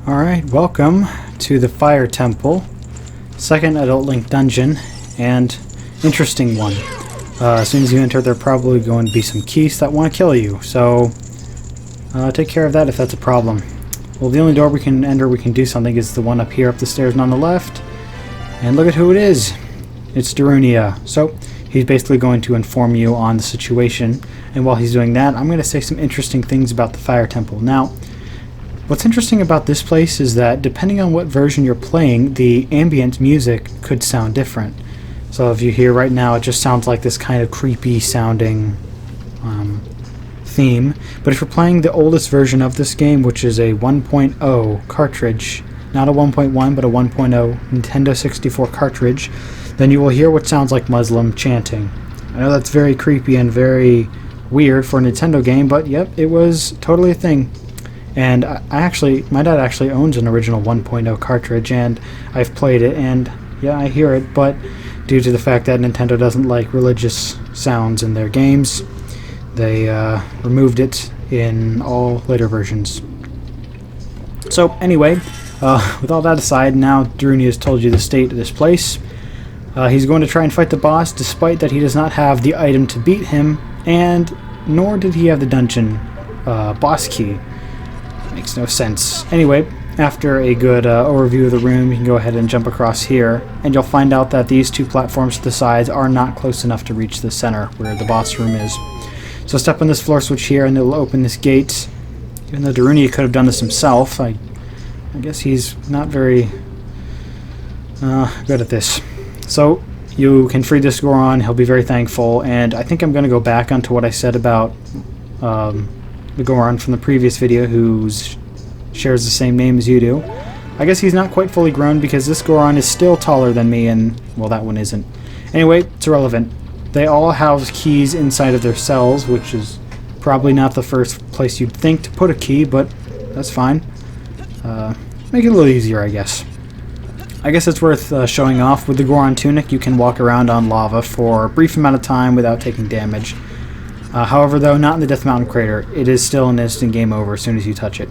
Alright, welcome to the Fire Temple, second Adult Link dungeon, and interesting one. As soon as you enter, there are probably going to be some keys that want to kill you, so take care of that if that's a problem. Well, the only door we can enter, we can do something, is the one up here, up the stairs and on the left. And look at who it is. It's Darunia. So, he's basically going to inform you on the situation, and while he's doing that, I'm going to say some interesting things about the Fire Temple. Now, what's interesting about this place is that depending on what version you're playing, the ambient music could sound different. So if you hear right now, it just sounds like this kind of creepy sounding theme. But if you're playing the oldest version of this game, which is a 1.0 cartridge, not a 1.1 but a 1.0 Nintendo 64 cartridge, then you will hear what sounds like Muslim chanting. I know that's very creepy and very weird for a Nintendo game, but yep, it was totally a thing. And my dad actually owns an original 1.0 cartridge, and I've played it, and yeah, I hear it, but due to the fact that Nintendo doesn't like religious sounds in their games, they removed it in all later versions. So anyway, with all that aside, now Darunia has told you the state of this place. He's going to try and fight the boss, despite that he does not have the item to beat him, and nor did he have the dungeon boss key. Makes no sense. Anyway, after a good overview of the room, you can go ahead and jump across here, and you'll find out that these two platforms to the sides are not close enough to reach the center where the boss room is. So step on this floor switch here and it'll open this gate. Even though Darunia could have done this himself, I guess he's not very good at this. So you can free this Goron, he'll be very thankful, and I think I'm going to go back onto what I said about the Goron from the previous video who shares the same name as you do. I guess he's not quite fully grown because this Goron is still taller than me, and, well, that one isn't. Anyway, it's irrelevant. They all have keys inside of their cells, which is probably not the first place you'd think to put a key, but that's fine. Make it a little easier, I guess. I guess it's worth showing off. With the Goron tunic, you can walk around on lava for a brief amount of time without taking damage. However, though, not in the Death Mountain crater. It is still an instant game over as soon as you touch it.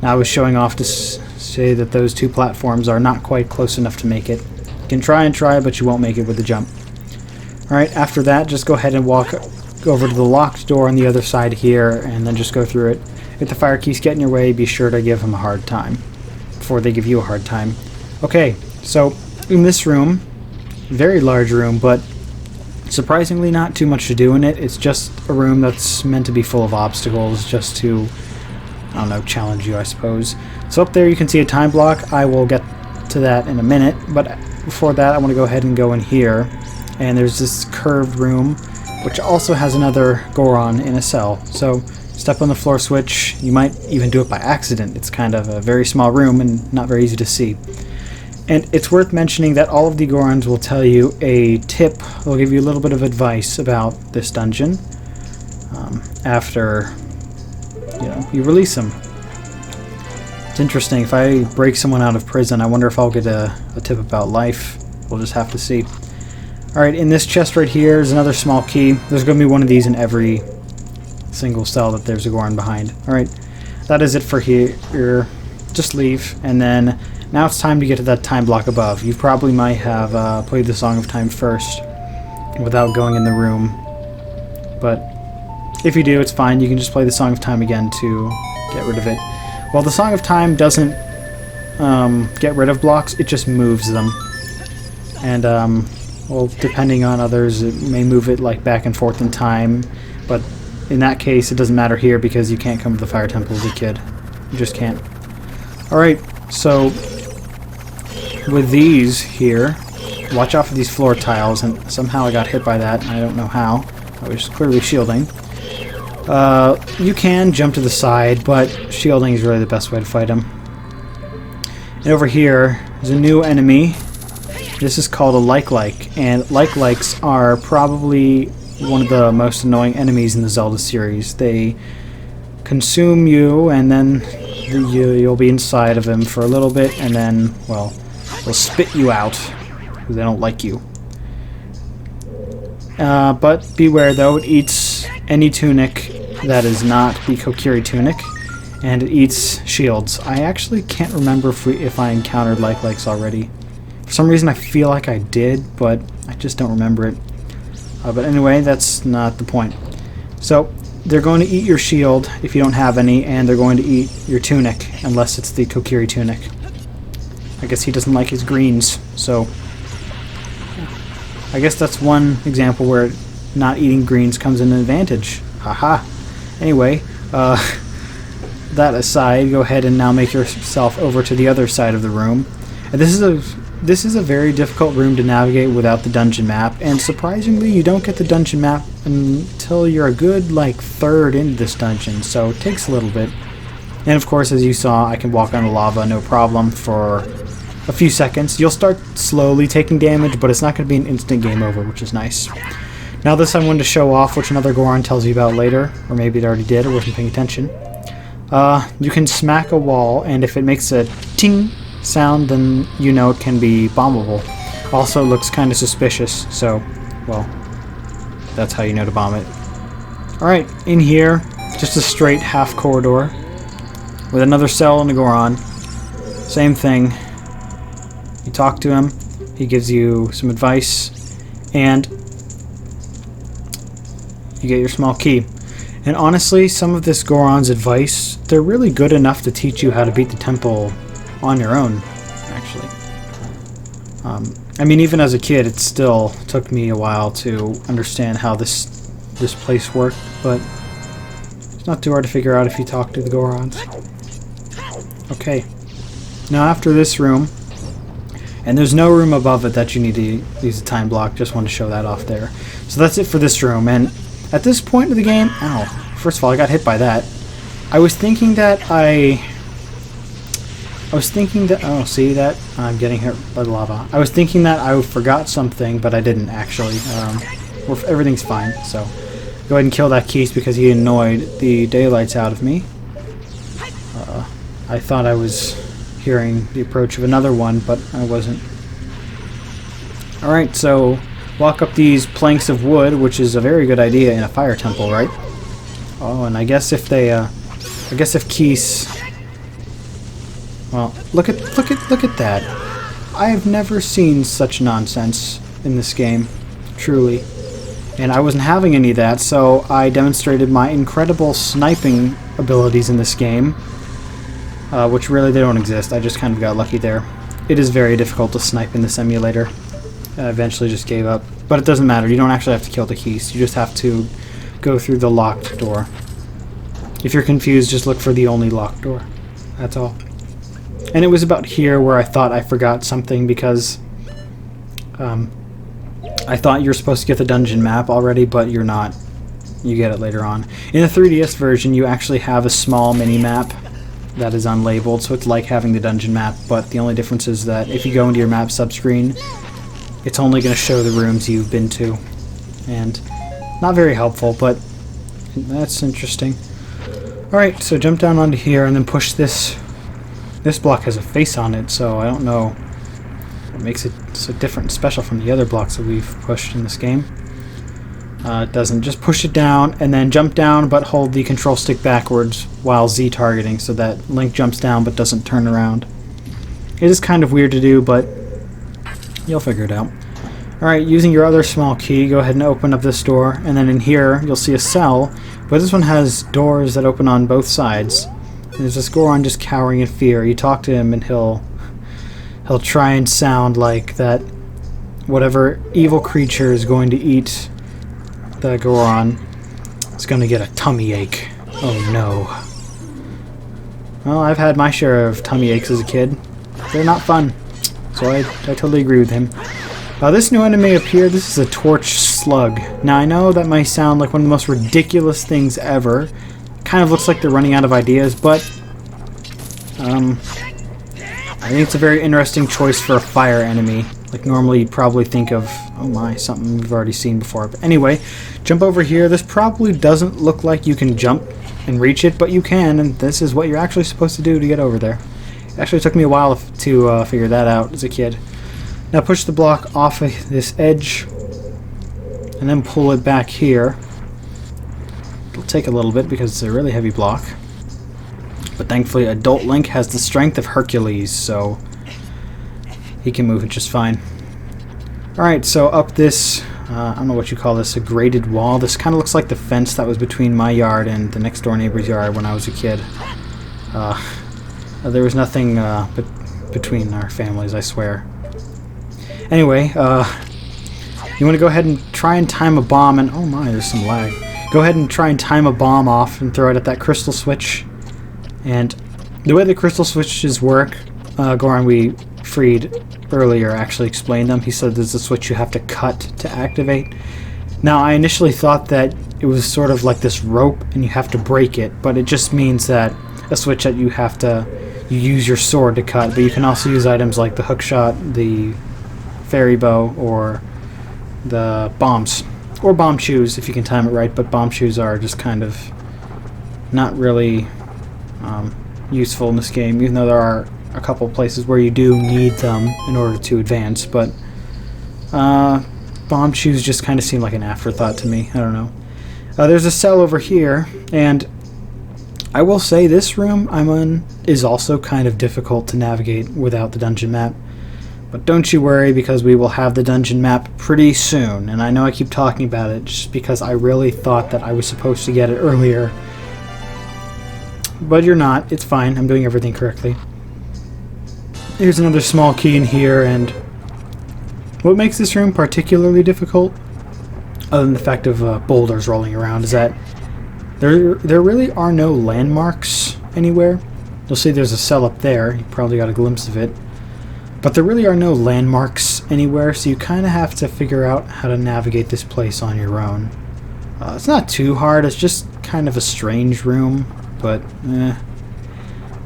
Now, I was showing off to say that those two platforms are not quite close enough to make it. You can try and try, but you won't make it with the jump. Alright, after that, just go ahead and walk over to the locked door on the other side here, and then just go through it. If the fire keys get in your way, be sure to give them a hard time before they give you a hard time. Okay, so in this room, very large room, but surprisingly not too much to do in it. It's just a room that's meant to be full of obstacles, just to, I don't know, challenge you, I suppose. So up there you can see a time block. I will get to that in a minute, but before that I want to go ahead and go in here. And there's this curved room, which also has another Goron in a cell. So step on the floor switch. You might even do it by accident. It's kind of a very small room and not very easy to see. And it's worth mentioning that all of the Gorons will tell you a tip. They'll give you a little bit of advice about this dungeon after you release them. It's interesting. If I break someone out of prison, I wonder if I'll get a tip about life. We'll just have to see. Alright, in this chest right here is another small key. There's going to be one of these in every single cell that there's a Goron behind. Alright, that is it for here. Just leave, and then now it's time to get to that time block above. You probably might have played the Song of Time first without going in the room, but if you do, it's fine. You can just play the Song of Time again to get rid of it. Well, the Song of Time doesn't get rid of blocks, it just moves them. And, well, depending on others, it may move it like back and forth in time, but in that case, it doesn't matter here because you can't come to the Fire Temple as a kid. You just can't. Alright, so with these here, watch out for these floor tiles, and somehow I got hit by that, and I don't know how. I was clearly shielding. You can jump to the side, but shielding is really the best way to fight them. And over here, there's a new enemy. This is called a like-like, and like-likes are probably one of the most annoying enemies in the Zelda series. They consume you, and then you'll be inside of them for a little bit, and then, well, they'll spit you out because they don't like you. But beware, though, it eats any tunic that is not the Kokiri tunic, and it eats shields. I actually can't remember if I encountered like-likes already. For some reason I feel like I did, but I just don't remember it. But anyway, that's not the point. So they're going to eat your shield if you don't have any, and they're going to eat your tunic, unless it's the Kokiri tunic. I guess he doesn't like his greens, so I guess that's one example where not eating greens comes in an advantage. Haha. Anyway, that aside, go ahead and now make yourself over to the other side of the room. And this is a very difficult room to navigate without the dungeon map, and surprisingly you don't get the dungeon map until you're a good third into this dungeon, so it takes a little bit. And of course, as you saw, I can walk on the lava no problem for a few seconds. You'll start slowly taking damage, but it's not going to be an instant game over, which is nice. Now this I wanted to show off, which another Goron tells you about later, or maybe it already did or wasn't paying attention. You can smack a wall, and if it makes a ting sound, then you know it can be bombable. Also, it looks kind of suspicious, so, well, that's how you know to bomb it. Alright, in here, just a straight half corridor with another cell and a Goron. Same thing. You talk to him, he gives you some advice, and you get your small key. And honestly, some of this Goron's advice, they're really good enough to teach you how to beat the temple on your own, actually. I mean, even as a kid, it still took me a while to understand how this place worked, but it's not too hard to figure out if you talk to the Gorons. Okay. Now after this room, and there's no room above it that you need to use a time block, just want to show that off there. So that's it for this room, and at this point of the game, ow, first of all, I got hit by that. I was thinking that oh, see that? I'm getting hit by the lava. I was thinking that I forgot something, but I didn't actually. Well, everything's fine, so go ahead and kill that Keese because he annoyed the daylights out of me. I thought I was hearing the approach of another one, but I wasn't. Alright, so walk up these planks of wood, which is a very good idea in a fire temple, right? Oh, and I guess if Keese... Well, look at that. I've never seen such nonsense in this game, truly. And I wasn't having any of that, so I demonstrated my incredible sniping abilities in this game, which really they don't exist. I just kind of got lucky there. It is very difficult to snipe in this emulator. I eventually just gave up. But it doesn't matter. You don't actually have to kill the Keese. You just have to go through the locked door. If you're confused, just look for the only locked door. That's all. And it was about here where I thought I forgot something because I thought you're supposed to get the dungeon map already, but you're not. You get it later on. In the 3DS version, you actually have a small mini-map that is unlabeled, so it's like having the dungeon map, but the only difference is that if you go into your map subscreen, it's only going to show the rooms you've been to. And not very helpful, but that's interesting. Alright, so jump down onto here and then push this. This block has a face on it, so I don't know what makes it so different and special from the other blocks that we've pushed in this game. It doesn't. Just push it down and then jump down, but hold the control stick backwards while Z targeting so that Link jumps down but doesn't turn around. It is kind of weird to do, but you'll figure it out. Alright, using your other small key, go ahead and open up this door, and then in here you'll see a cell, but this one has doors that open on both sides. There's this Goron just cowering in fear. You talk to him and he'll try and sound like that whatever evil creature is going to eat the Goron is going to get a tummy ache. Oh no. Well, I've had my share of tummy aches as a kid. They're not fun. So I totally agree with him. This new enemy up here, this is a torch slug. Now I know that might sound like one of the most ridiculous things ever. Kind of looks like they're running out of ideas, but I think it's a very interesting choice for a fire enemy. Like normally you'd probably think of, oh my, something we've already seen before. But anyway, jump over here. This probably doesn't look like you can jump and reach it, but you can, and this is what you're actually supposed to do to get over there. It actually took me a while to figure that out as a kid. Now push the block off of this edge, and then pull it back here. It'll take a little bit because it's a really heavy block. But thankfully, adult Link has the strength of Hercules, so he can move it just fine. Alright, so up this, I don't know what you call this, a graded wall. This kind of looks like the fence that was between my yard and the next door neighbor's yard when I was a kid. There was nothing between our families, I swear. Anyway, you want to go ahead and try and time a bomb, and oh my, there's some lag. Go ahead and try and time a bomb off and throw it at that crystal switch. And the way the crystal switches work, Goron we freed earlier actually explained them. He said there's a switch you have to cut to activate. Now, I initially thought that it was sort of like this rope and you have to break it, but it just means that a switch that you use your sword to cut, but you can also use items like the hookshot, the fairy bow, or the bombs. Or bomb shoes if you can time it right, but bomb shoes are just kind of not really useful in this game, even though there are a couple places where you do need them in order to advance, but bomb shoes just kind of seem like an afterthought to me. I don't know. There's a cell over here, and I will say this room I'm in is also kind of difficult to navigate without the dungeon map. But don't you worry, because we will have the dungeon map pretty soon, and I know I keep talking about it just because I really thought that I was supposed to get it earlier. But you're not. It's fine. I'm doing everything correctly. Here's another small key in here, and what makes this room particularly difficult, other than the fact of boulders rolling around, is that there really are no landmarks anywhere. You'll see there's a cell up there. You probably got a glimpse of it. But there really are no landmarks anywhere, so you kind of have to figure out how to navigate this place on your own. It's not too hard. It's just kind of a strange room, but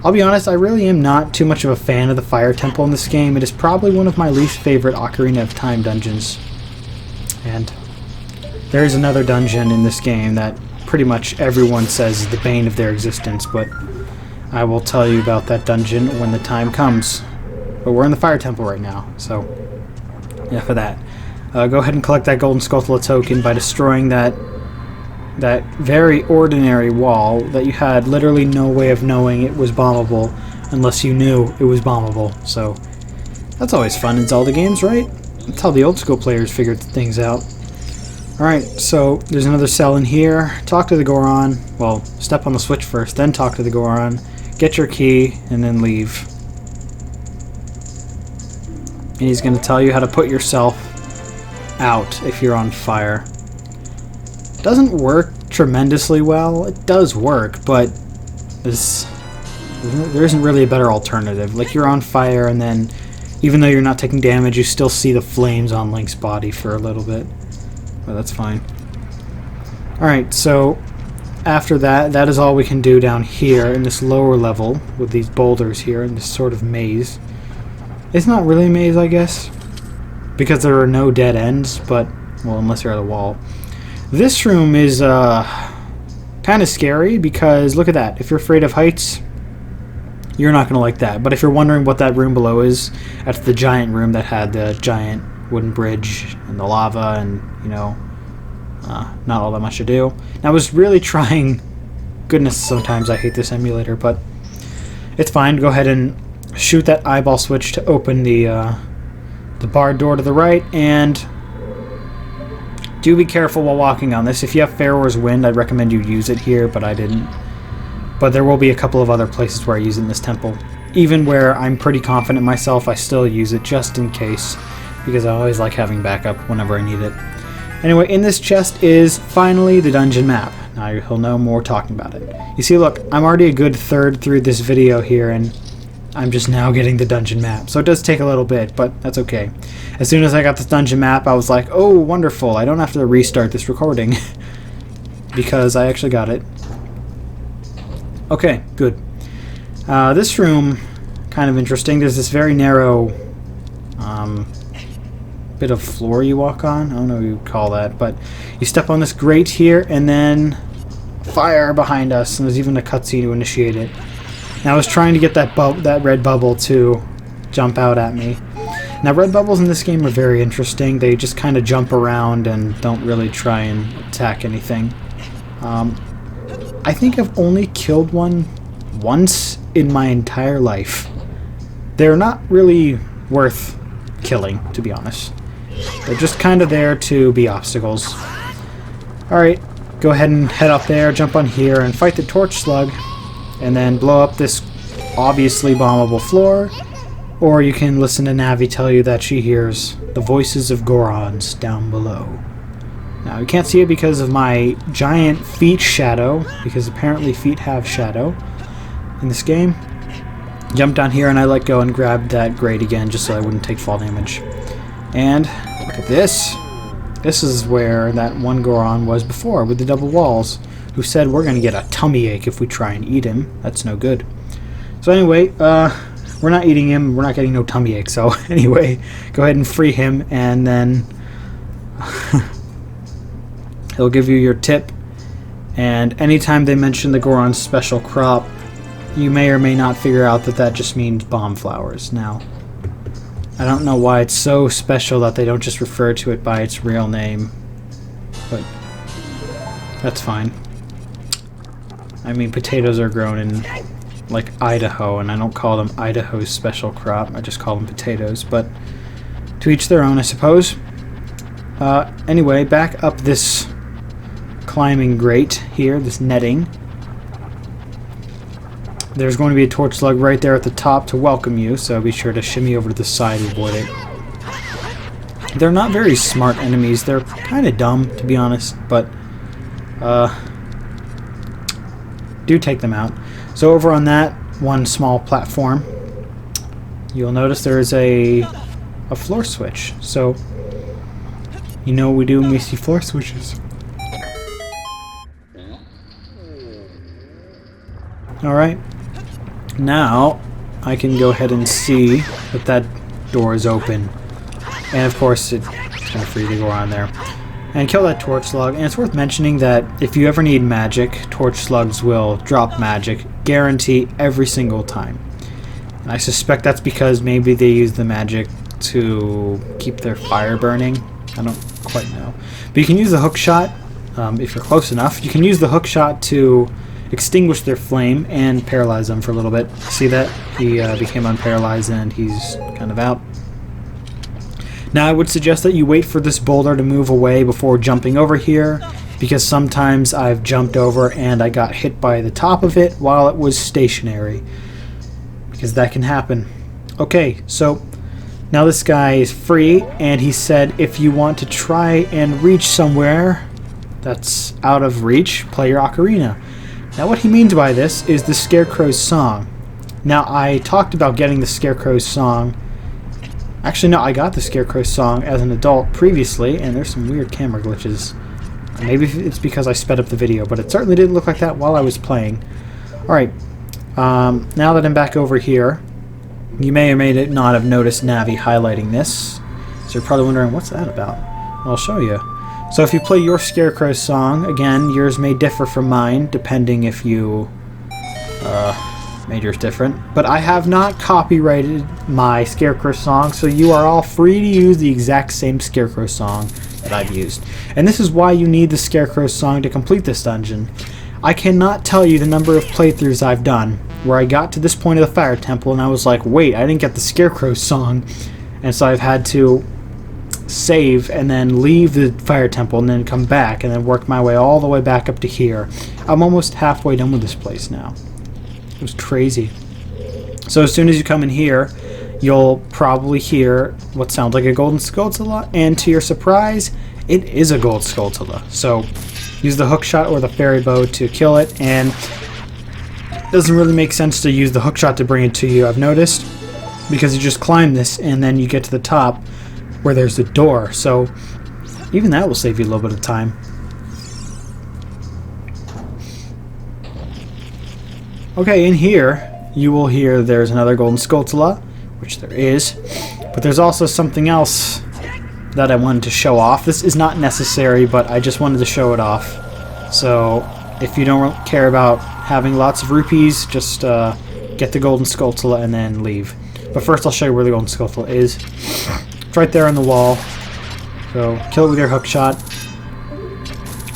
I'll be honest, I really am not too much of a fan of the Fire Temple in this game. It is probably one of my least favorite Ocarina of Time dungeons. And there is another dungeon in this game that pretty much everyone says is the bane of their existence, but I will tell you about that dungeon when the time comes. But we're in the Fire Temple right now, so yeah, for that. Go ahead and collect that Golden Skulltula token by destroying that very ordinary wall that you had literally no way of knowing it was bombable unless you knew it was bombable. So that's always fun in Zelda games, right? That's how the old school players figured things out. Alright, so there's another cell in here. Talk to the Goron. Well, step on the switch first, then talk to the Goron. Get your key, and then leave. And he's going to tell you how to put yourself out if you're on fire. Doesn't work tremendously well. It does work, but there isn't really a better alternative. Like, you're on fire, and then even though you're not taking damage, you still see the flames on Link's body for a little bit. But that's fine. Alright, so after that, that is all we can do down here in this lower level with these boulders here in this sort of maze. It's not really a maze, I guess, because there are no dead ends, but, well, unless you're at a wall. This room is kind of scary because, look at that. If you're afraid of heights, you're not going to like that. But if you're wondering what that room below is, that's the giant room that had the giant wooden bridge and the lava and, you know, not all that much to do. And I was really trying, goodness, sometimes I hate this emulator, but it's fine. Go ahead and shoot that eyeball switch to open the barred door to the right, and do be careful while walking on this. If you have Pharaoh's Wind, I'd recommend you use it here, but I didn't. But there will be a couple of other places where I use it in this temple. Even where I'm pretty confident myself, I still use it just in case, because I always like having backup whenever I need it. Anyway, in this chest is finally the dungeon map. Now you'll know more talking about it. You see, look, I'm already a good third through this video here, and I'm just now getting the dungeon map. So it does take a little bit, but that's okay. As soon as I got this dungeon map, I was like, oh, wonderful. I don't have to restart this recording because I actually got it. Okay, good. This room, kind of interesting. There's this very narrow bit of floor you walk on. I don't know what you would call that, but you step on this grate here, and then fire behind us, and there's even a cutscene to initiate it. Now I was trying to get that red bubble to jump out at me. Now red bubbles in this game are very interesting. They just kind of jump around and don't really try and attack anything. I think I've only killed one once in my entire life. They're not really worth killing, to be honest. They're just kind of there to be obstacles. Alright, go ahead and head up there, jump on here, and fight the torch slug, and then blow up this obviously bombable floor. Or you can listen to Navi tell you that she hears the voices of Gorons down below. Now, you can't see it because of my giant feet shadow, because apparently feet have shadow in this game. Jump down here and I let go and grab that grate again just so I wouldn't take fall damage. And look at this. This is where that one Goron was before with the double walls, who said we're going to get a tummy ache if we try and eat him. That's no good. So anyway, we're not eating him. We're not getting no tummy ache. So anyway, go ahead and free him, and then he'll give you your tip. And anytime they mention the Goron's special crop, you may or may not figure out that that just means bomb flowers. Now, I don't know why it's so special that they don't just refer to it by its real name, but that's fine. I mean, potatoes are grown in, like, Idaho, and I don't call them Idaho's special crop. I just call them potatoes, but to each their own, I suppose. Anyway, back up this climbing grate here, this netting. There's going to be a torch slug right there at the top to welcome you, so be sure to shimmy over to the side to avoid it. They're not very smart enemies. They're kind of dumb, to be honest, but do take them out. So over on that one small platform, you'll notice there is a floor switch. So you know what we do when we see floor switches. Alright. Now, I can go ahead and see that that door is open. And of course, it's kind of free to go on there. And kill that torch slug. And it's worth mentioning that if you ever need magic, torch slugs will drop magic, guarantee every single time. And I suspect that's because maybe they use the magic to keep their fire burning. I don't quite know. But you can use the hook shot, if you're close enough. You can use the hook shot to extinguish their flame and paralyze them for a little bit. See that? He became unparalyzed and he's kind of out. Now I would suggest that you wait for this boulder to move away before jumping over here, because sometimes I've jumped over and I got hit by the top of it while it was stationary, because that can happen. Okay, so now this guy is free, and he said if you want to try and reach somewhere that's out of reach, play your ocarina. Now what he means by this is the Scarecrow's Song. Now I talked about getting the Scarecrow's Song. Actually no, I got the Scarecrow's Song as an adult previously, and there's some weird camera glitches. Maybe it's because I sped up the video, but it certainly didn't look like that while I was playing. Alright, now that I'm back over here, you may or may not have noticed Navi highlighting this. So you're probably wondering, what's that about? Well, I'll show you. So if you play your Scarecrow's Song, again, yours may differ from mine, depending if you made yours different. But I have not copyrighted my Scarecrow's Song, so you are all free to use the exact same Scarecrow's Song that I've used. And this is why you need the Scarecrow's Song to complete this dungeon. I cannot tell you the number of playthroughs I've done where I got to this point of the Fire Temple and I was like, wait, I didn't get the Scarecrow's Song. And so I've had to save and then leave the Fire Temple and then come back and then work my way all the way back up to here. I'm almost halfway done with this place now. It was crazy. So as soon as you come in here, you'll probably hear what sounds like a Golden Skulltula, and to your surprise, it is a Gold Skulltula. So use the hook shot or the fairy bow to kill it, and it doesn't really make sense to use the hook shot to bring it to you, I've noticed, because you just climb this and then you get to the top where there's the door, so even that will save you a little bit of time. Okay, in here you will hear there's another Golden Skulltula, which there is, but there's also something else that I wanted to show off. This is not necessary, but I just wanted to show it off. So if you don't care about having lots of rupees, just get the Golden Skulltula and then leave. But first I'll show you where the Golden Skulltula is. It's right there on the wall. So kill it with your hook shot.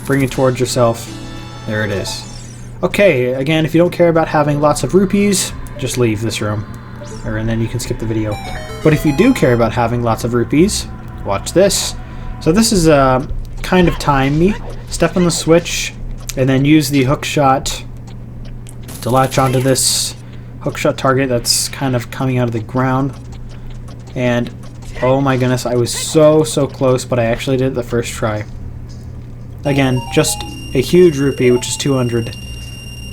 Bring it towards yourself. There it is. Okay, again, if you don't care about having lots of rupees, just leave this room. And then you can skip the video. But if you do care about having lots of rupees, watch this. So this is kind of time me. Step on the switch, and then use the hook shot to latch onto this hook shot target that's kind of coming out of the ground. And oh my goodness, I was so close, but I actually did it the first try. Again, just a huge rupee, which is 200.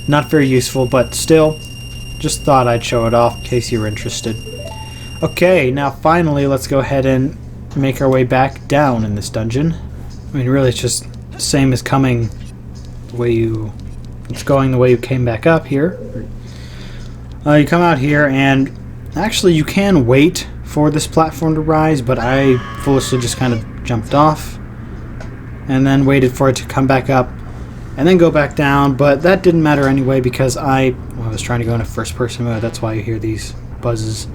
Not very useful, but still, just thought I'd show it off in case you were interested. Okay, now finally, let's go ahead and make our way back down in this dungeon. I mean, really, it's just the same as coming the way you... It's going the way you came back up here. You come out here, and actually you can wait for this platform to rise, but I foolishly just kind of jumped off and then waited for it to come back up and then go back down, but that didn't matter anyway because I was trying to go into first person mode. That's why you hear these buzzes.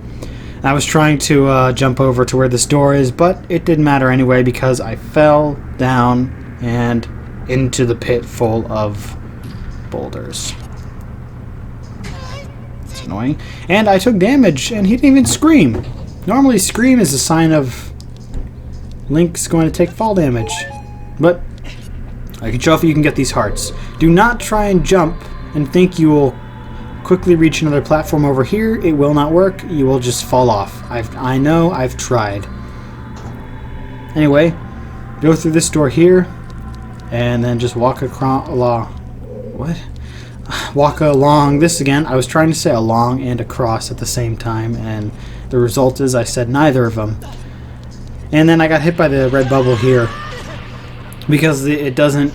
I was trying to jump over to where this door is, but it didn't matter anyway because I fell down and into the pit full of boulders. It's annoying. And I took damage, and he didn't even scream. Normally scream is a sign of Link's going to take fall damage. But I can show if you can get these hearts. Do not try and jump and think you will quickly reach another platform over here. It will not work. You will just fall off. I know, I've tried. Anyway, go through this door here, and then just walk along. What? Walk along this again. I was trying to say along and across at the same time, and the result is I said neither of them. And then I got hit by the red bubble here because he doesn't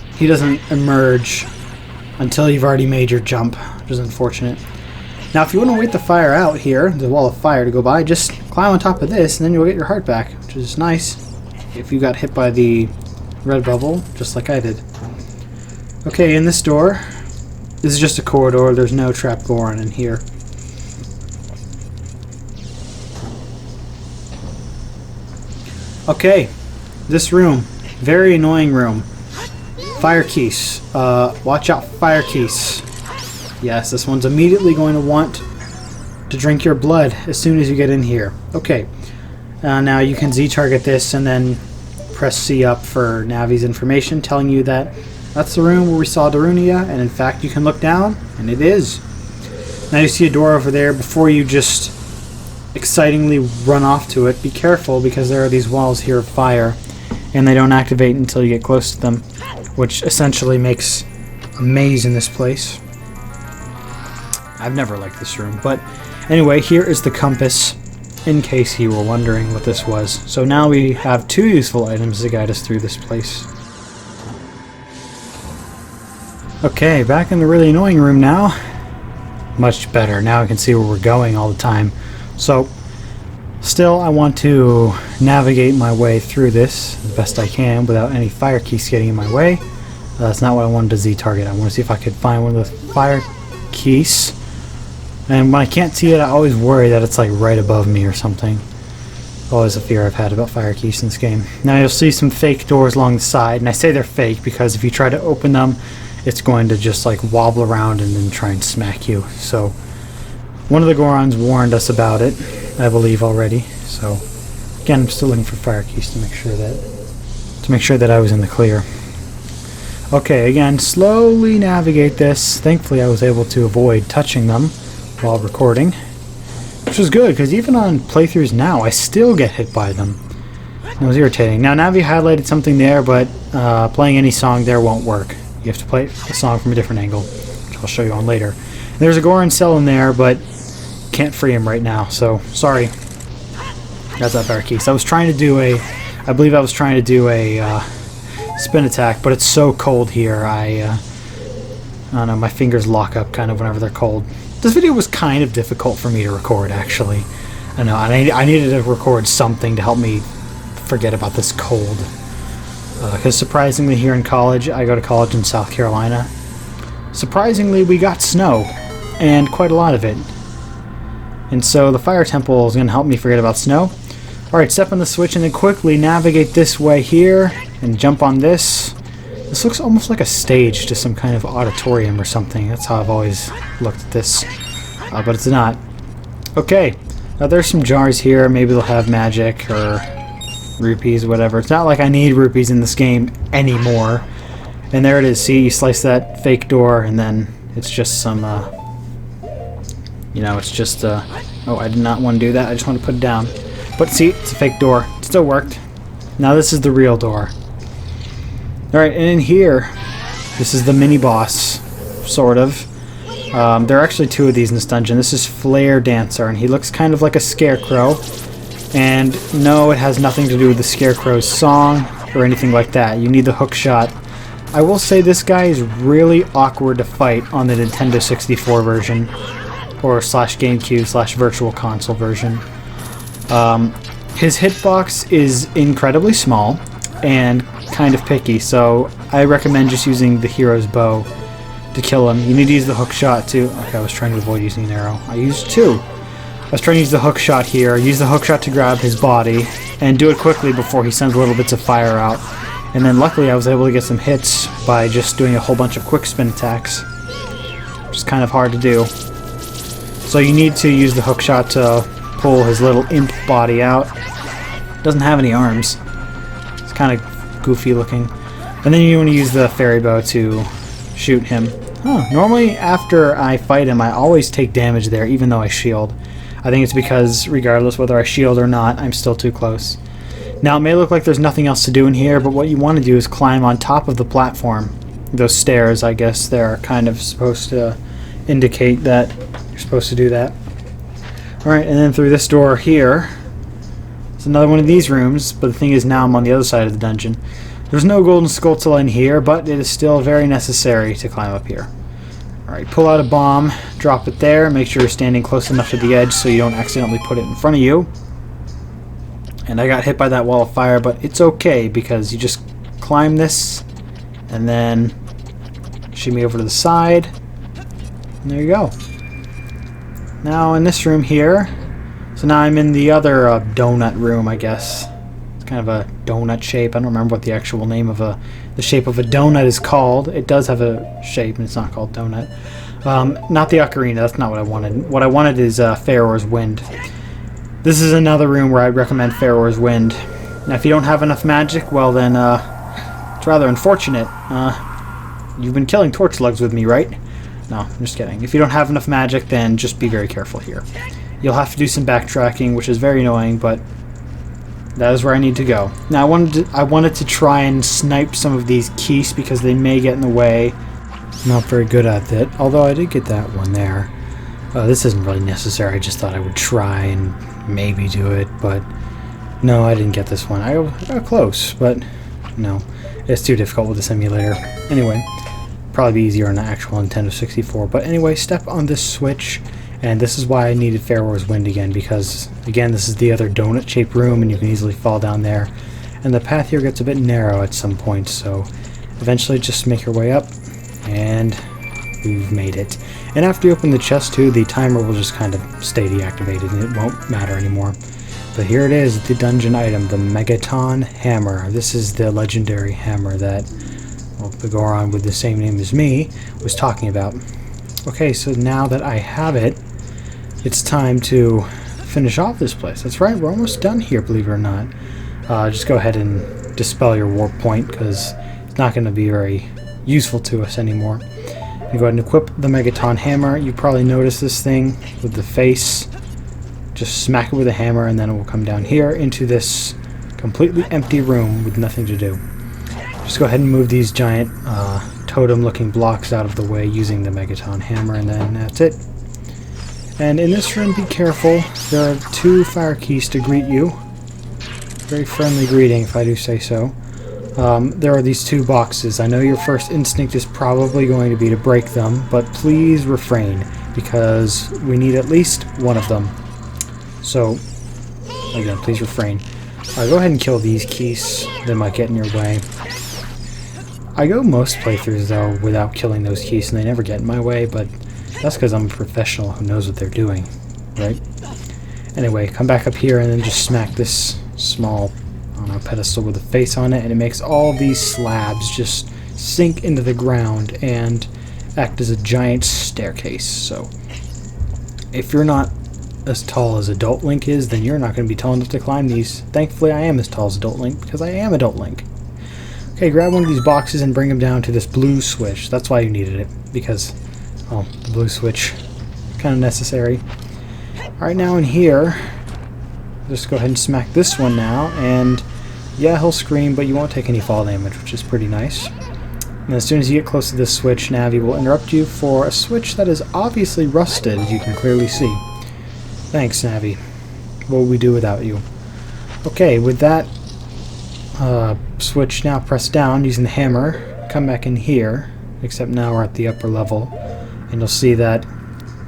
emerge until you've already made your jump, which is unfortunate. Now, if you want to wait the fire out here, the wall of fire to go by, just climb on top of this, and then you'll get your heart back, which is nice if you got hit by the red bubble, just like I did. Okay, in this door, this is just a corridor. There's no trap Goron in here. Okay, this room, very annoying room. Fire keys. Watch out, fire keys. Yes, this one's immediately going to want to drink your blood as soon as you get in here. Okay, now you can Z-target this and then press C up for Navi's information telling you that that's the room where we saw Darunia, and in fact you can look down, and it is. Now you see a door over there. Before you just excitingly run off to it, be careful because there are these walls here of fire, and they don't activate until you get close to them, which essentially makes a maze in this place. I've never liked this room, but anyway, here is the compass, in case you were wondering what this was. So now we have two useful items to guide us through this place. Okay, back in the really annoying room now. Much better. Now I can see where we're going all the time. So, still I want to navigate my way through this as best I can without any fire keys getting in my way. That's not what I wanted to Z-target. I want to see if I could find one of the fire keys. And when I can't see it, I always worry that it's like right above me or something. Always a fear I've had about fire keys in this game. Now you'll see some fake doors along the side, and I say they're fake because if you try to open them, it's going to just like wobble around and then try and smack you. So one of the Gorons warned us about it, I believe already. So again, I'm still looking for fire keys to make sure that I was in the clear. Okay, again, slowly navigate this. Thankfully, I was able to avoid touching them while recording, which is good because even on playthroughs now, I still get hit by them. It was irritating. Now, Navi highlighted something there, but playing any song there won't work. You have to play a song from a different angle, which I'll show you on later. There's a Goron cell in there, but can't free him right now, so sorry. That's that fire key. So I believe I was trying to do a spin attack, but it's so cold here, I don't know, my fingers lock up kind of whenever they're cold. This video was kind of difficult for me to record, actually. I know, I needed to record something to help me forget about this cold. Because surprisingly here in college, I go to college in South Carolina, surprisingly we got snow, and quite a lot of it. And so the fire temple is going to help me forget about snow. Alright, step on the switch and then quickly navigate this way here, and jump on this, This looks almost like a stage to some kind of auditorium or something. That's how I've always looked at this. But it's not. Okay. Now there's some jars here. Maybe they'll have magic or rupees, whatever. It's not like I need rupees in this game anymore. And there it is. See, you slice that fake door and then it's just some, you know, it's just, oh, I did not want to do that. I just want to put it down. But see, it's a fake door. It still worked. Now this is the real door. Alright, and in here, this is the mini-boss, sort of. There are actually two of these in this dungeon. This is Flare Dancer, and he looks kind of like a scarecrow. And no, it has nothing to do with the scarecrow's song or anything like that. You need the hook shot. I will say this guy is really awkward to fight on the Nintendo 64 version, or /GameCube /Virtual Console version. His hitbox is incredibly small and kind of picky, so I recommend just using the hero's bow to kill him. You need to use the hook shot too. Okay, I was trying to avoid using an arrow. I used two. I was trying to use the hook shot here. Use the hook shot to grab his body and do it quickly before he sends little bits of fire out. And then luckily I was able to get some hits by just doing a whole bunch of quick spin attacks, which is kind of hard to do. So you need to use the hook shot to pull his little imp body out. Doesn't have any arms. It's kind of goofy looking. And then you want to use the fairy bow to shoot him. Normally after I fight him I always take damage there even though I shield. I think it's because regardless whether I shield or not, I'm still too close. Now it may look like there's nothing else to do in here, but what you want to do is climb on top of the platform. Those stairs, I guess, they're kind of supposed to indicate that you're supposed to do that. Alright, and then through this door here, it's another one of these rooms, but the thing is now I'm on the other side of the dungeon. There's no Golden Skulltula in here, but it is still very necessary to climb up here. Alright, pull out a bomb, drop it there, make sure you're standing close enough to the edge so you don't accidentally put it in front of you. And I got hit by that wall of fire, but it's okay because you just climb this and then shimmy over to the side. And there you go. Now in this room here, so now I'm in the other donut room, I guess. It's kind of a donut shape. I don't remember what the actual name of the shape of a donut is called. It does have a shape, and it's not called donut. Not the Ocarina. That's not what I wanted. What I wanted is Pharaoh's Wind. This is another room where I'd recommend Pharaoh's Wind. Now, if you don't have enough magic, well then, it's rather unfortunate. You've been killing torch slugs with me, right? No, I'm just kidding. If you don't have enough magic, then just be very careful here. You'll have to do some backtracking, which is very annoying, but that is where I need to go. Now, I wanted to try and snipe some of these keys because they may get in the way. Not very good at that, although I did get that one there. This isn't really necessary. I just thought I would try and maybe do it, but no, I didn't get this one. I got close, but no, it's too difficult with the simulator. Anyway, probably be easier on the actual Nintendo 64. But anyway, step on this switch, and this is why I needed Pharaoh's Wind again, because again, this is the other donut-shaped room, and you can easily fall down there. And the path here gets a bit narrow at some point, so eventually just make your way up, and we've made it. And after you open the chest too, the timer will just kind of stay deactivated and it won't matter anymore. But here it is, the dungeon item, the Megaton Hammer. This is the legendary hammer that, well, the Goron with the same name as me was talking about. Okay, so now that I have it, it's time to finish off this place. That's right, we're almost done here, believe it or not. Just go ahead and dispel your warp point because it's not going to be very useful to us anymore. You go ahead and equip the Megaton Hammer. You probably noticed this thing with the face. Just smack it with a hammer and then it will come down here into this completely empty room with nothing to do. Just go ahead and move these giant totem-looking blocks out of the way using the Megaton Hammer, and then that's it. And in this room, be careful. There are 2 fire keys to greet you. Very friendly greeting, if I do say so. There are these 2 boxes. I know your first instinct is probably going to be to break them, but please refrain, because we need at least one of them. So, again, please refrain. Go ahead and kill these keys. They might get in your way. I go most playthroughs, though, without killing those keys, and they never get in my way, but that's because I'm a professional who knows what they're doing, right? Anyway, come back up here and then just smack this small pedestal with a face on it, and it makes all these slabs just sink into the ground and act as a giant staircase. So if you're not as tall as Adult Link is, then you're not going to be tall enough to climb these. Thankfully, I am as tall as Adult Link, because I am Adult Link. Okay, grab one of these boxes and bring them down to this blue switch. That's why you needed it, because, well, the blue switch, kind of necessary. Alright, now in here, just go ahead and smack this one now, and yeah, he'll scream, but you won't take any fall damage, which is pretty nice. And as soon as you get close to this switch, Navi will interrupt you for a switch that is obviously rusted, as you can clearly see. Thanks, Navi. What would we do without you? Okay, with that switch now pressed down using the hammer, come back in here, except now we're at the upper level, and you'll see that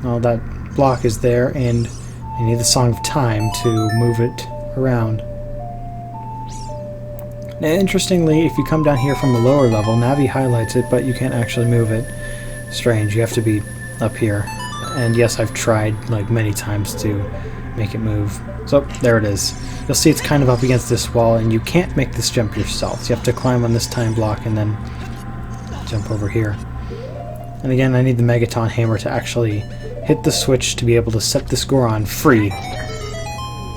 that block is there, and you need the Song of Time to move it around. Now, interestingly, if you come down here from a lower level, Navi highlights it, but you can't actually move it. Strange, you have to be up here. And yes, I've tried like many times to make it move. So there it is. You'll see it's kind of up against this wall, and you can't make this jump yourself. So you have to climb on this time block and then jump over here. And again, I need the Megaton Hammer to actually hit the switch to be able to set this Goron free.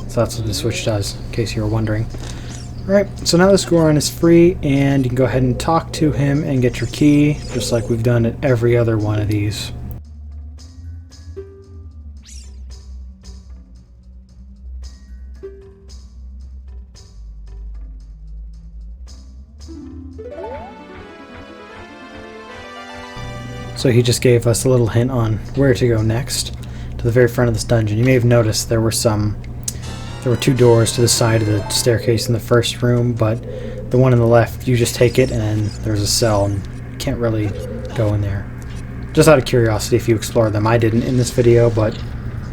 So that's what the switch does, in case you were wondering. Alright, so now this Goron is free, and you can go ahead and talk to him and get your key, just like we've done at every other one of these. So he just gave us a little hint on where to go next, to the very front of this dungeon. You may have noticed there were two doors to the side of the staircase in the first room, but the one on the left, you just take it and there's a cell, and you can't really go in there. Just out of curiosity, if you explore them. I didn't in this video, but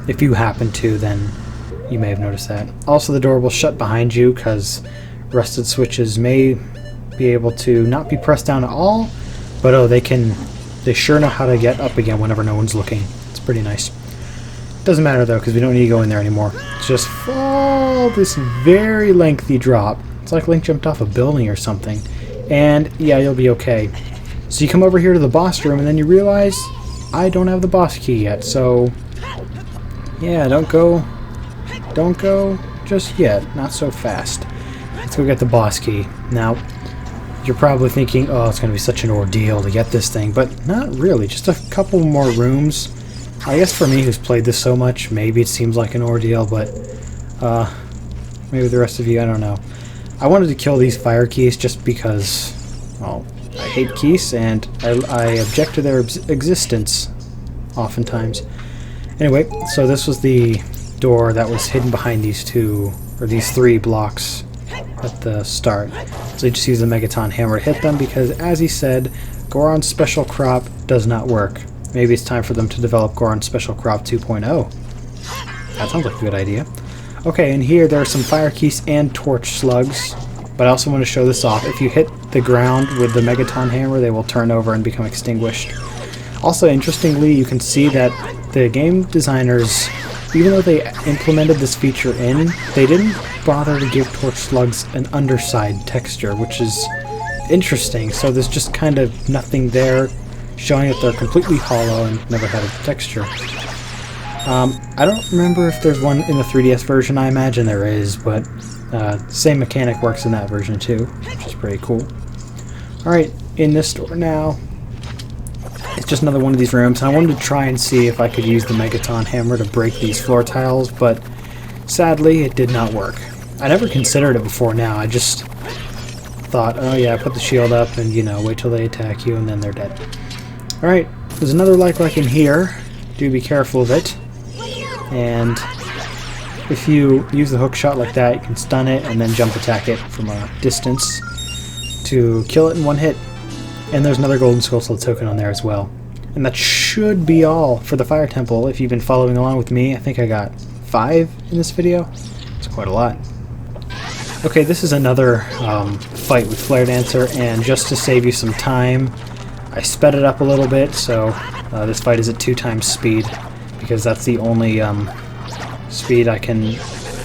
if you happen to, then you may have noticed that. Also, the door will shut behind you, because rusted switches may be able to not be pressed down at all, but oh, they sure know how to get up again whenever no one's looking. It's pretty nice. Doesn't matter though, because we don't need to go in there anymore. It's just fall this very lengthy drop. It's like Link jumped off a building or something. And yeah, you'll be okay. So you come over here to the boss room, and then you realize I don't have the boss key yet. So yeah, don't go just yet. Not so fast. Let's go get the boss key. Now, you're probably thinking, oh, it's going to be such an ordeal to get this thing, but not really. Just a couple more rooms. I guess for me, who's played this so much, maybe it seems like an ordeal, but maybe the rest of you, I don't know. I wanted to kill these fire keys just because, well, I hate keys, and I object to their existence oftentimes. Anyway, so this was the door that was hidden behind these three blocks at the start. So you just use the Megaton Hammer to hit them, because as he said, Goron's Special Crop does not work. Maybe it's time for them to develop Goron's Special Crop 2.0. That sounds like a good idea. Okay, and here there are some fire keys and torch slugs, but I also want to show this off. If you hit the ground with the Megaton Hammer, they will turn over and become extinguished. Also, interestingly, you can see that the game designers, even though they implemented this feature in, they didn't bother to give torch slugs an underside texture, which is interesting. So there's just kind of nothing there, showing that they're completely hollow and never had a texture. I don't remember if there's one in the 3DS version. I imagine there is, but same mechanic works in that version too, which is pretty cool. Alright, in this door now, it's just another one of these rooms. I wanted to try and see if I could use the Megaton Hammer to break these floor tiles, but sadly it did not work. I never considered it before now. I just thought, oh yeah, put the shield up and, you know, wait till they attack you and then they're dead. Alright, there's another like in here. Do be careful of it. And if you use the hook shot like that, you can stun it and then jump attack it from a distance to kill it in one hit. And there's another Golden Skulltula token on there as well. And that should be all for the Fire Temple. If you've been following along with me, I think I got 5 in this video. It's quite a lot. Okay, this is another fight with Flare Dancer, and just to save you some time, I sped it up a little bit, so this fight is at 2 times speed, because that's the only speed I can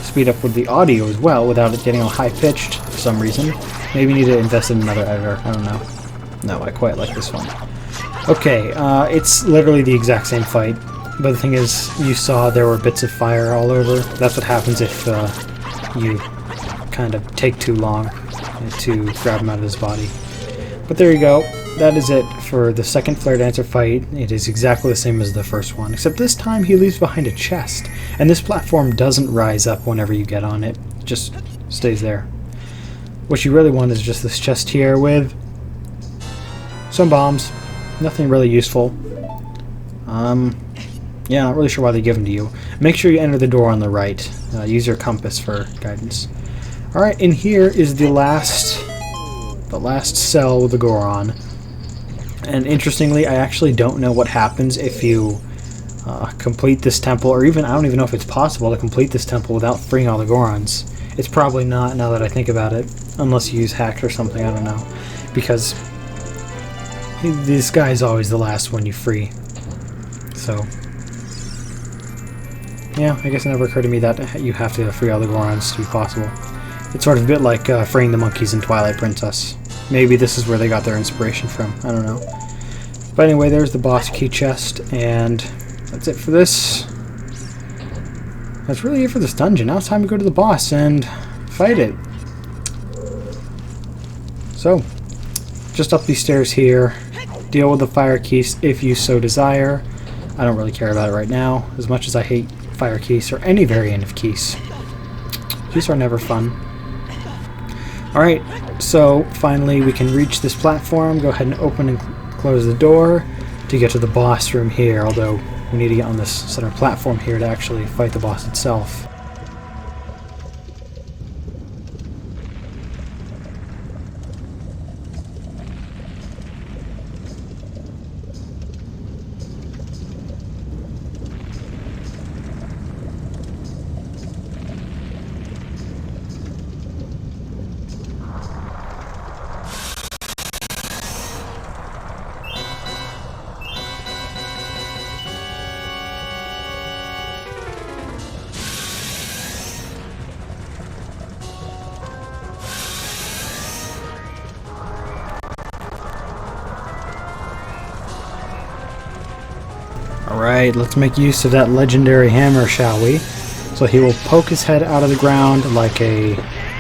speed up with the audio as well without it getting all high-pitched for some reason. Maybe need to invest in another editor, I don't know. No, I quite like this one. Okay, it's literally the exact same fight, but the thing is, you saw there were bits of fire all over. That's what happens if you kind of take too long to grab him out of his body. But there you go. That is it for the second Flare Dancer fight. It is exactly the same as the first one, except this time he leaves behind a chest, and this platform doesn't rise up whenever you get on it. It just stays there. What you really want is just this chest here with some bombs. Nothing really useful. Yeah, not really sure why they give them to you. Make sure you enter the door on the right. Use your compass for guidance. Alright, and here is the last cell with the Goron. And interestingly, I actually don't know what happens if you complete this temple, or even, I don't even know if it's possible to complete this temple without freeing all the Gorons. It's probably not, now that I think about it, unless you use hacks or something, I don't know. Because this guy's always the last one you free. So, yeah, I guess it never occurred to me that you have to free all the Gorons to be possible. It's sort of a bit like freeing the monkeys in Twilight Princess. Maybe this is where they got their inspiration from. I don't know. But anyway, there's the boss key chest, and that's it for this. That's really it for this dungeon. Now it's time to go to the boss and fight it. So, just up these stairs here. Deal with the fire keys if you so desire. I don't really care about it right now, as much as I hate fire keys or any variant of keys. These are never fun. Alright, so finally we can reach this platform. Go ahead and open and close the door to get to the boss room here, although we need to get on this center platform here to actually fight the boss itself. Alright, let's make use of that legendary hammer, shall we? So he will poke his head out of the ground like a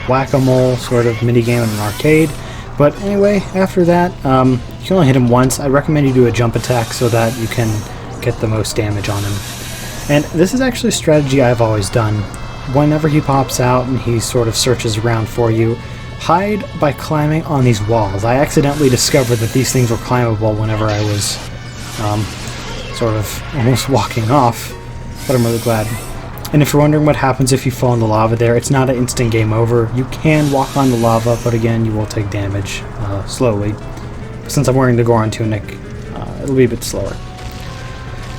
whack-a-mole sort of minigame in an arcade. But anyway, after that, you can only hit him once. I recommend you do a jump attack so that you can get the most damage on him. And this is actually a strategy I've always done. Whenever he pops out and he sort of searches around for you, hide by climbing on these walls. I accidentally discovered that these things were climbable whenever I was sort of almost walking off, but I'm really glad. And if you're wondering what happens if you fall in the lava there, it's not an instant game over. You can walk on the lava, but again, you will take damage slowly. Since I'm wearing the Goron tunic, it'll be a bit slower.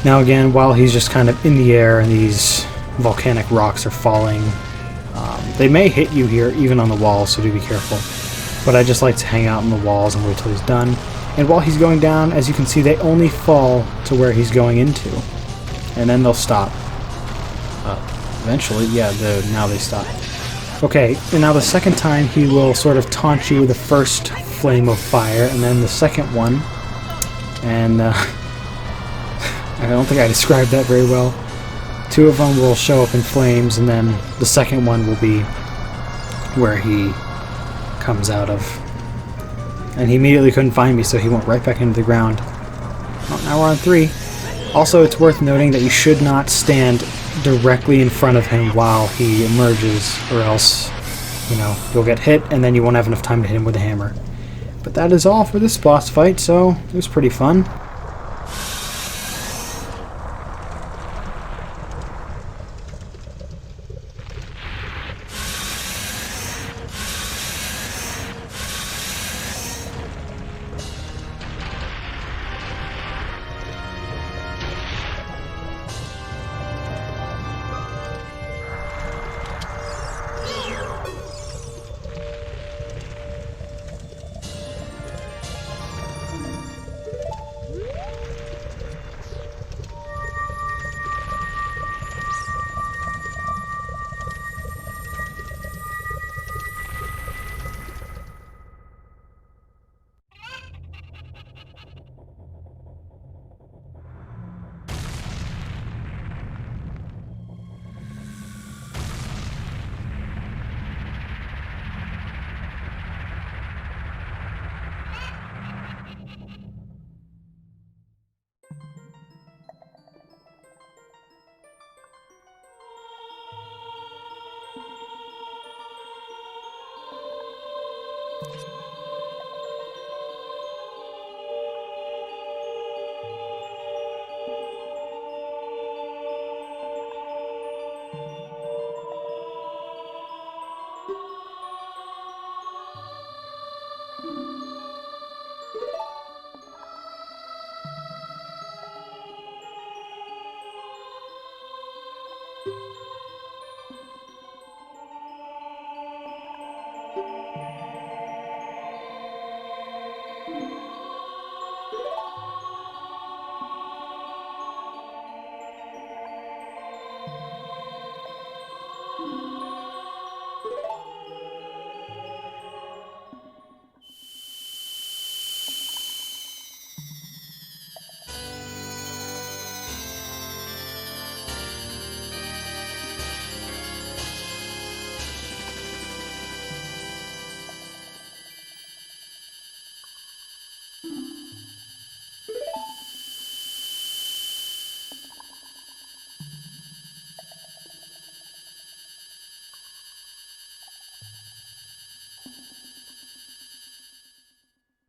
Now again, while he's just kind of in the air and these volcanic rocks are falling, they may hit you here, even on the walls, so do be careful. But I just like to hang out on the walls and wait till he's done. And while he's going down, as you can see, they only fall to where he's going into. And then they'll stop. Eventually, yeah, now they stop. Okay, and now the second time he will sort of taunt you with the first flame of fire, and then the second one. And I don't think I described that very well. Two of them will show up in flames, and then the second one will be where he comes out of. And he immediately couldn't find me, so he went right back into the ground. Well, now we're on 3. Also, it's worth noting that you should not stand directly in front of him while he emerges, or else, you know, you'll get hit, and then you won't have enough time to hit him with a hammer. But that is all for this boss fight, so it was pretty fun.